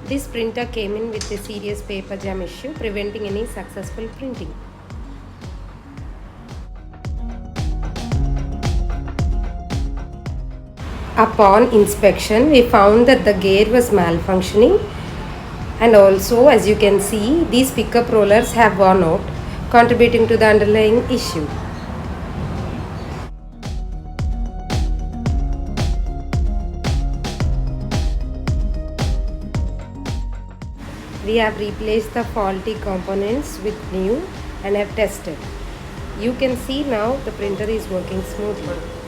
This printer came in with a serious paper jam issue, preventing any successful printing. Upon inspection, we found that the gear was malfunctioning, and also, as you can see, these pickup rollers have worn out, contributing to the underlying issue. We have replaced the faulty components with new and have tested. You can see now the printer is working smoothly.